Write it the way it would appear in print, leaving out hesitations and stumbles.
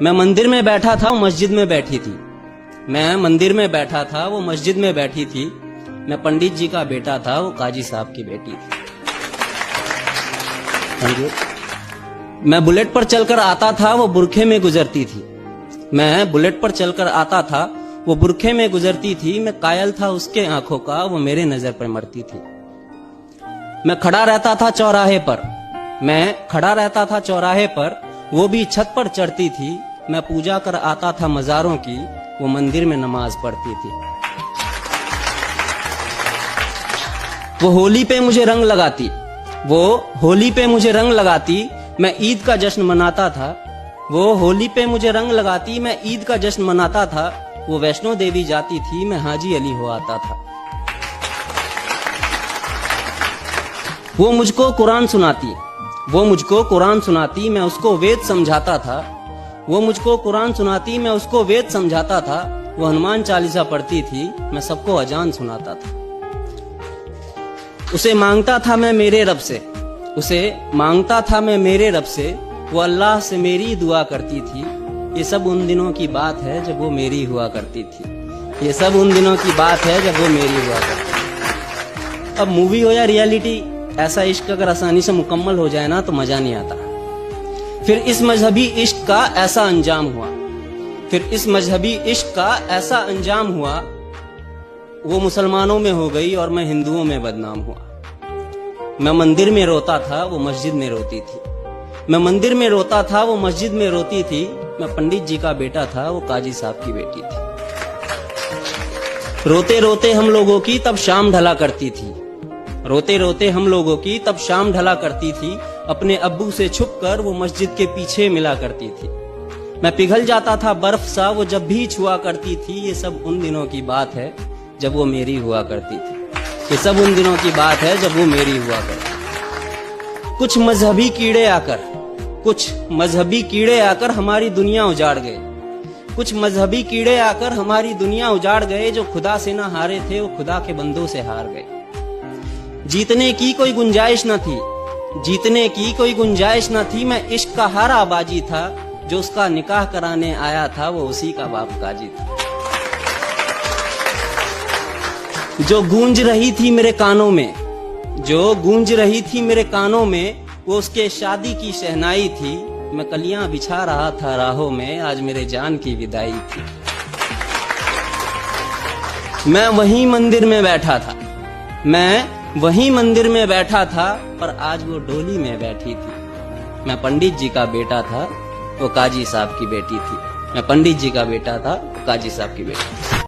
मैं मंदिर में बैठा था, वो मस्जिद में बैठी थी। मैं मंदिर में बैठा था, वो मस्जिद में बैठी थी। मैं पंडित जी का बेटा था, वो काजी साहब की बेटी थी। मैं बुलेट पर चलकर आता था, वो बुरखे में गुजरती थी। मैं बुलेट पर चलकर आता था, वो बुरखे में गुजरती थी। मैं कायल था उसके आंखों का, वो मेरे नजर पर मरती थी। मैं खड़ा रहता था चौराहे पर, मैं खड़ा रहता था चौराहे पर, वो भी छत पर चढ़ती थी। मैं पूजा कर आता था मजारों की, वो मंदिर में नमाज पढ़ती थी। वो होली पे मुझे रंग लगाती, वो होली पे मुझे रंग लगाती। मैं ईद का जश्न मनाता था, वो होली पे मुझे रंग लगाती। मैं ईद का जश्न मनाता था। वो वैष्णो देवी जाती थी, मैं हाजी अली हो आता था। वो मुझको कुरान सुनाती, वो मुझको कुरान सुनाती। मैं उसको वेद समझाता था। वो मुझको कुरान सुनाती, मैं उसको वेद समझाता था। वो हनुमान चालीसा पढ़ती थी, मैं सबको अजान सुनाता था। उसे मांगता था मैं मेरे रब से, उसे मांगता था मैं मेरे रब से। वो अल्लाह से मेरी दुआ करती थी। ये सब उन दिनों की बात है जब वो मेरी हुआ करती थी। ये सब उन दिनों की बात है जब वो मेरी हुआ करती थी। अब मूवी हो या रियलिटी, ऐसा इश्क अगर आसानी से मुकम्मल हो जाए ना तो मजा नहीं आता। फिर इस मजहबी इश्क का ऐसा अंजाम हुआ, फिर इस मजहबी इश्क का ऐसा अंजाम हुआ। वो मुसलमानों में हो गई और मैं हिंदुओं में बदनाम हुआ। मैं मंदिर में रोता था, वो मस्जिद में रोती थी। मैं मंदिर में रोता था, वो मस्जिद में रोती थी। मैं पंडित जी का बेटा था, वो काजी साहब की बेटी थी। रोते रोते हम लोगों की तब शाम ढला करती थी, रोते रोते हम लोगों की तब शाम ढला करती थी। अपने अब्बू से छुपकर वो मस्जिद के पीछे मिला करती थी। मैं पिघल जाता था बर्फ सा, वो जब भी छुआ करती थी। ये सब उन दिनों की बात है जब वो मेरी हुआ करती थी। ये सब उन दिनों की बात है जब वो मेरी हुआ करती थी। कुछ मजहबी कीड़े आकर, कुछ मजहबी कीड़े आकर हमारी दुनिया उजाड़ गए। कुछ मजहबी कीड़े आकर हमारी दुनिया उजाड़ गए। जो खुदा से ना हारे थे, वो खुदा के बंदों से हार गए। जीतने की कोई गुंजाइश न थी, जीतने की कोई गुंजाइश न थी। मैं इश्क का हारा बाजी था, जो उसका निकाह कराने आया था, वो उसी का बाप काजी था। जो गूंज रही थी मेरे कानों में, जो गूंज रही थी मेरे कानों में, वो उसके शादी की शहनाई थी। मैं कलियां बिछा रहा था राहों में, आज मेरे जान की विदाई थी। मैं वहीं मंदिर में बैठा था, मैं वहीं मंदिर में बैठा था, पर आज वो डोली में बैठी थी। मैं पंडित जी का बेटा था, वो काजी साहब की बेटी थी। मैं पंडित जी का बेटा था, वो काजी साहब की बेटी थी।